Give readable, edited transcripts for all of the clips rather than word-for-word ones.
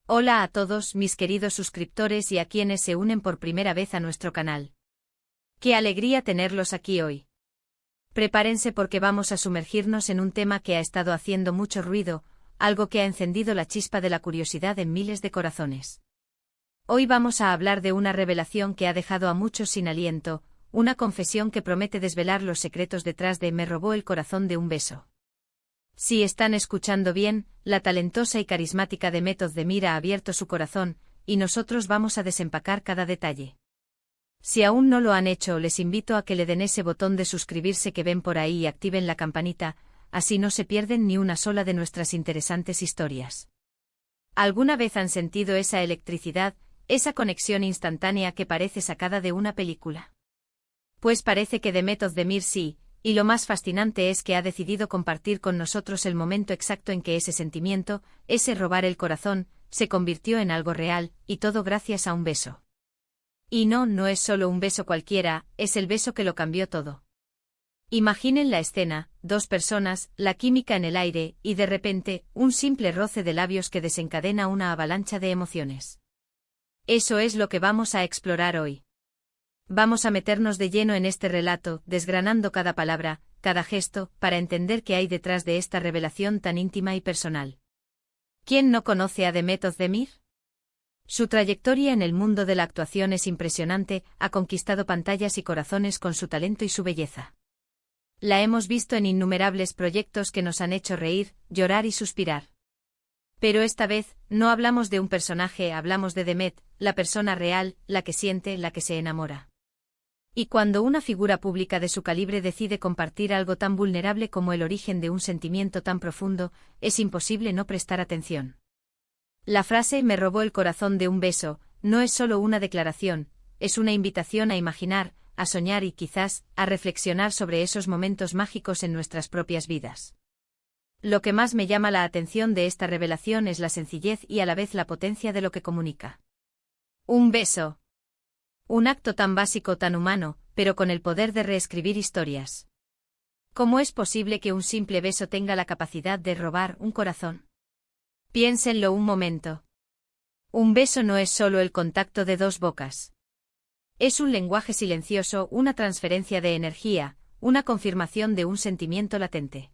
Hola a todos mis queridos suscriptores y a quienes se unen por primera vez a nuestro canal. ¡Qué alegría tenerlos aquí hoy! Prepárense porque vamos a sumergirnos en un tema que ha estado haciendo mucho ruido, algo que ha encendido la chispa de la curiosidad en miles de corazones. Hoy vamos a hablar de una revelación que ha dejado a muchos sin aliento, una confesión que promete desvelar los secretos detrás de Me robó el corazón de un beso. Si están escuchando bien, la talentosa y carismática Demet Özdemir ha abierto su corazón, y nosotros vamos a desempacar cada detalle. Si aún no lo han hecho, les invito a que le den ese botón de suscribirse que ven por ahí y activen la campanita, así no se pierden ni una sola de nuestras interesantes historias. ¿Alguna vez han sentido esa electricidad, esa conexión instantánea que parece sacada de una película? Pues parece que Demet Özdemir sí. Y lo más fascinante es que ha decidido compartir con nosotros el momento exacto en que ese sentimiento, ese robar el corazón, se convirtió en algo real, y todo gracias a un beso. Y no es solo un beso cualquiera, es el beso que lo cambió todo. Imaginen la escena, dos personas, la química en el aire, y de repente, un simple roce de labios que desencadena una avalancha de emociones. Eso es lo que vamos a explorar hoy. Vamos a meternos de lleno en este relato, desgranando cada palabra, cada gesto, para entender qué hay detrás de esta revelación tan íntima y personal. ¿Quién no conoce a Demet Özdemir? Su trayectoria en el mundo de la actuación es impresionante, ha conquistado pantallas y corazones con su talento y su belleza. La hemos visto en innumerables proyectos que nos han hecho reír, llorar y suspirar. Pero esta vez, no hablamos de un personaje, hablamos de Demet, la persona real, la que siente, la que se enamora. Y cuando una figura pública de su calibre decide compartir algo tan vulnerable como el origen de un sentimiento tan profundo, es imposible no prestar atención. La frase «me robó el corazón de un beso» no es solo una declaración, es una invitación a imaginar, a soñar y quizás, a reflexionar sobre esos momentos mágicos en nuestras propias vidas. Lo que más me llama la atención de esta revelación es la sencillez y a la vez la potencia de lo que comunica. Un beso. Un acto tan básico, tan humano, pero con el poder de reescribir historias. ¿Cómo es posible que un simple beso tenga la capacidad de robar un corazón? Piénsenlo un momento. Un beso no es solo el contacto de dos bocas. Es un lenguaje silencioso, una transferencia de energía, una confirmación de un sentimiento latente.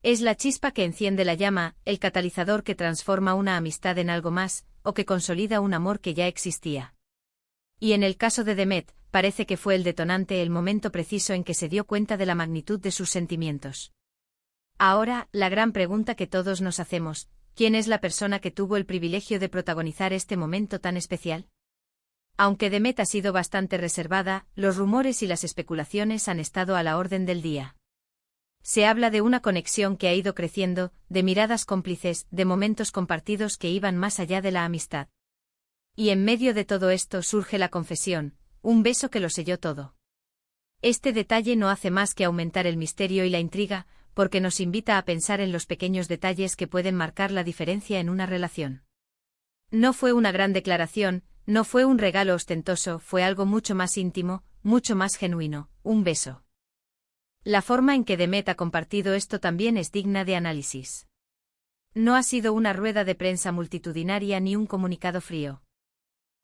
Es la chispa que enciende la llama, el catalizador que transforma una amistad en algo más, o que consolida un amor que ya existía. Y en el caso de Demet, parece que fue el detonante, el momento preciso en que se dio cuenta de la magnitud de sus sentimientos. Ahora, la gran pregunta que todos nos hacemos, ¿quién es la persona que tuvo el privilegio de protagonizar este momento tan especial? Aunque Demet ha sido bastante reservada, los rumores y las especulaciones han estado a la orden del día. Se habla de una conexión que ha ido creciendo, de miradas cómplices, de momentos compartidos que iban más allá de la amistad. Y en medio de todo esto surge la confesión, un beso que lo selló todo. Este detalle no hace más que aumentar el misterio y la intriga, porque nos invita a pensar en los pequeños detalles que pueden marcar la diferencia en una relación. No fue una gran declaración, no fue un regalo ostentoso, fue algo mucho más íntimo, mucho más genuino, un beso. La forma en que Demet ha compartido esto también es digna de análisis. No ha sido una rueda de prensa multitudinaria ni un comunicado frío.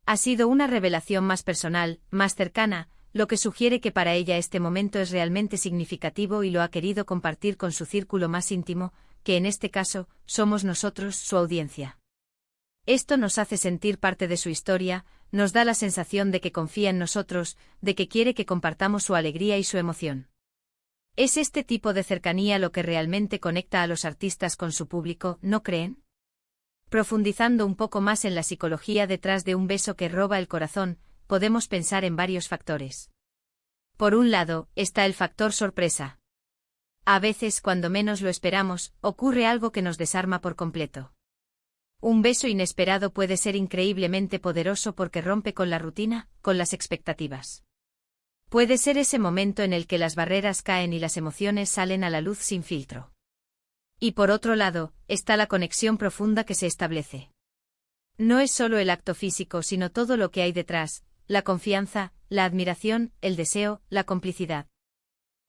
Ha sido una revelación más personal, más cercana, lo que sugiere que para ella este momento es realmente significativo y lo ha querido compartir con su círculo más íntimo, que en este caso, somos nosotros, su audiencia. Esto nos hace sentir parte de su historia, nos da la sensación de que confía en nosotros, de que quiere que compartamos su alegría y su emoción. ¿Es este tipo de cercanía lo que realmente conecta a los artistas con su público, no creen? Profundizando un poco más en la psicología detrás de un beso que roba el corazón, podemos pensar en varios factores. Por un lado, está el factor sorpresa. A veces, cuando menos lo esperamos, ocurre algo que nos desarma por completo. Un beso inesperado puede ser increíblemente poderoso porque rompe con la rutina, con las expectativas. Puede ser ese momento en el que las barreras caen y las emociones salen a la luz sin filtro. Y por otro lado, está la conexión profunda que se establece. No es solo el acto físico, sino todo lo que hay detrás, la confianza, la admiración, el deseo, la complicidad.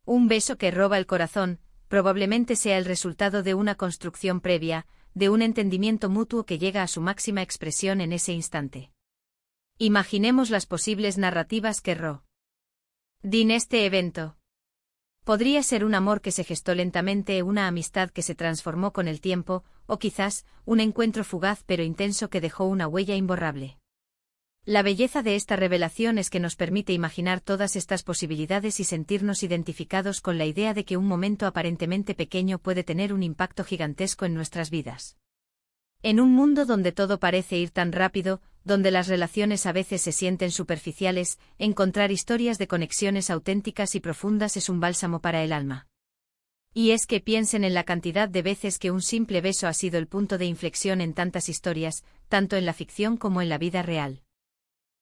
Un beso que roba el corazón, probablemente sea el resultado de una construcción previa, de un entendimiento mutuo que llega a su máxima expresión en ese instante. Imaginemos las posibles narrativas que din este evento. Podría ser un amor que se gestó lentamente, una amistad que se transformó con el tiempo, o quizás, un encuentro fugaz pero intenso que dejó una huella imborrable. La belleza de esta revelación es que nos permite imaginar todas estas posibilidades y sentirnos identificados con la idea de que un momento aparentemente pequeño puede tener un impacto gigantesco en nuestras vidas. En un mundo donde todo parece ir tan rápido, donde las relaciones a veces se sienten superficiales, encontrar historias de conexiones auténticas y profundas es un bálsamo para el alma. Y es que piensen en la cantidad de veces que un simple beso ha sido el punto de inflexión en tantas historias, tanto en la ficción como en la vida real.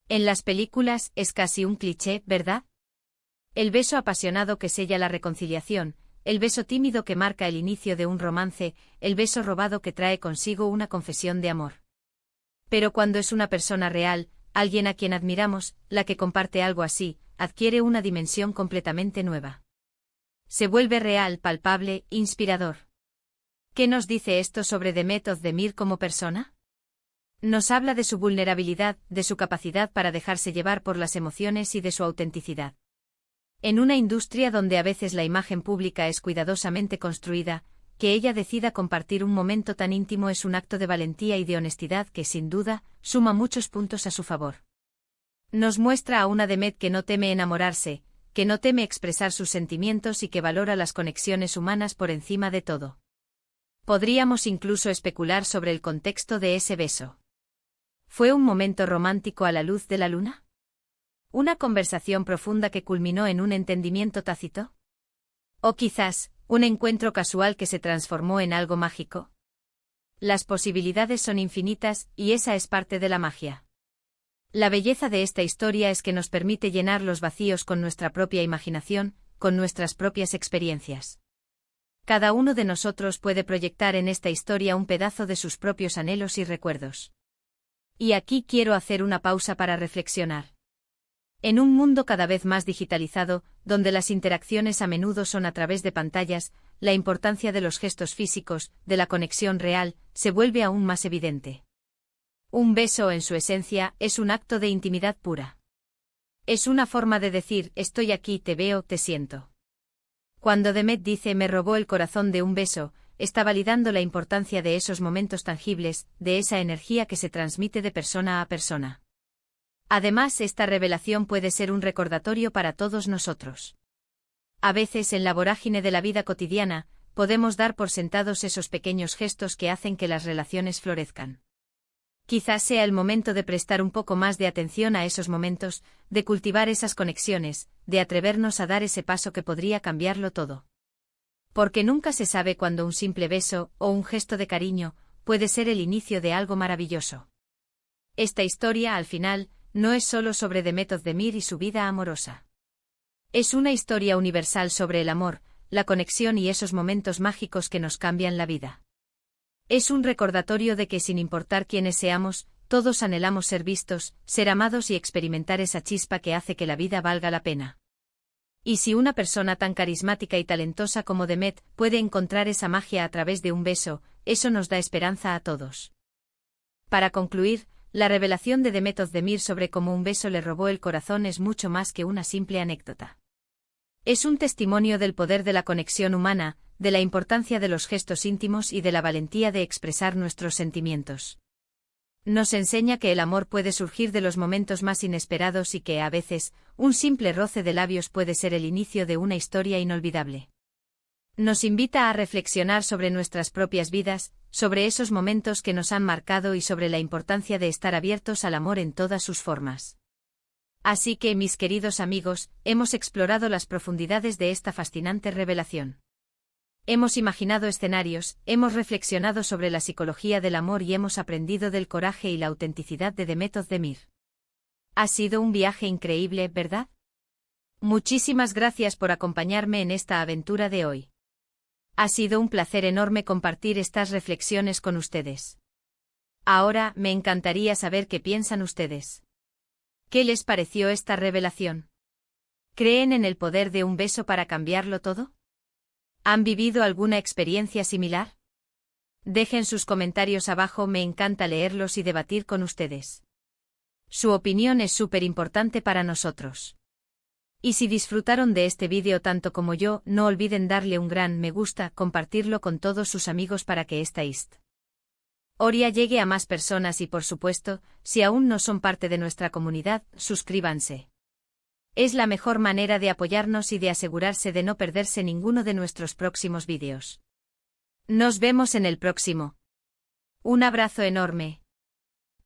En las películas es casi un cliché, ¿verdad? El beso apasionado que sella la reconciliación, el beso tímido que marca el inicio de un romance, el beso robado que trae consigo una confesión de amor. Pero cuando es una persona real, alguien a quien admiramos, la que comparte algo así, adquiere una dimensión completamente nueva. Se vuelve real, palpable, inspirador. ¿Qué nos dice esto sobre Demet Özdemir como persona? Nos habla de su vulnerabilidad, de su capacidad para dejarse llevar por las emociones y de su autenticidad. En una industria donde a veces la imagen pública es cuidadosamente construida, que ella decida compartir un momento tan íntimo es un acto de valentía y de honestidad que, sin duda, suma muchos puntos a su favor. Nos muestra a una Demet que no teme enamorarse, que no teme expresar sus sentimientos y que valora las conexiones humanas por encima de todo. Podríamos incluso especular sobre el contexto de ese beso. ¿Fue un momento romántico a la luz de la luna? ¿Una conversación profunda que culminó en un entendimiento tácito? ¿O quizás, un encuentro casual que se transformó en algo mágico? Las posibilidades son infinitas, y esa es parte de la magia. La belleza de esta historia es que nos permite llenar los vacíos con nuestra propia imaginación, con nuestras propias experiencias. Cada uno de nosotros puede proyectar en esta historia un pedazo de sus propios anhelos y recuerdos. Y aquí quiero hacer una pausa para reflexionar. En un mundo cada vez más digitalizado, donde las interacciones a menudo son a través de pantallas, la importancia de los gestos físicos, de la conexión real, se vuelve aún más evidente. Un beso, en su esencia, es un acto de intimidad pura. Es una forma de decir, estoy aquí, te veo, te siento. Cuando Demet dice, me robó el corazón de un beso, está validando la importancia de esos momentos tangibles, de esa energía que se transmite de persona a persona. Además, esta revelación puede ser un recordatorio para todos nosotros. A veces, en la vorágine de la vida cotidiana, podemos dar por sentados esos pequeños gestos que hacen que las relaciones florezcan. Quizás sea el momento de prestar un poco más de atención a esos momentos, de cultivar esas conexiones, de atrevernos a dar ese paso que podría cambiarlo todo. Porque nunca se sabe cuándo un simple beso, o un gesto de cariño, puede ser el inicio de algo maravilloso. Esta historia, al final, no es solo sobre Demet Özdemir y su vida amorosa. Es una historia universal sobre el amor, la conexión y esos momentos mágicos que nos cambian la vida. Es un recordatorio de que sin importar quiénes seamos, todos anhelamos ser vistos, ser amados y experimentar esa chispa que hace que la vida valga la pena. Y si una persona tan carismática y talentosa como Demet puede encontrar esa magia a través de un beso, eso nos da esperanza a todos. Para concluir, la revelación de Demet Özdemir sobre cómo un beso le robó el corazón es mucho más que una simple anécdota. Es un testimonio del poder de la conexión humana, de la importancia de los gestos íntimos y de la valentía de expresar nuestros sentimientos. Nos enseña que el amor puede surgir de los momentos más inesperados y que, a veces, un simple roce de labios puede ser el inicio de una historia inolvidable. Nos invita a reflexionar sobre nuestras propias vidas, sobre esos momentos que nos han marcado y sobre la importancia de estar abiertos al amor en todas sus formas. Así que, mis queridos amigos, hemos explorado las profundidades de esta fascinante revelación. Hemos imaginado escenarios, hemos reflexionado sobre la psicología del amor y hemos aprendido del coraje y la autenticidad de Demet Özdemir. Ha sido un viaje increíble, ¿verdad? Muchísimas gracias por acompañarme en esta aventura de hoy. Ha sido un placer enorme compartir estas reflexiones con ustedes. Ahora, me encantaría saber qué piensan ustedes. ¿Qué les pareció esta revelación? ¿Creen en el poder de un beso para cambiarlo todo? ¿Han vivido alguna experiencia similar? Dejen sus comentarios abajo, me encanta leerlos y debatir con ustedes. Su opinión es súper importante para nosotros. Y si disfrutaron de este vídeo tanto como yo, no olviden darle un gran me gusta, compartirlo con todos sus amigos para que esta historia llegue a más personas y por supuesto, si aún no son parte de nuestra comunidad, suscríbanse. Es la mejor manera de apoyarnos y de asegurarse de no perderse ninguno de nuestros próximos vídeos. Nos vemos en el próximo. Un abrazo enorme.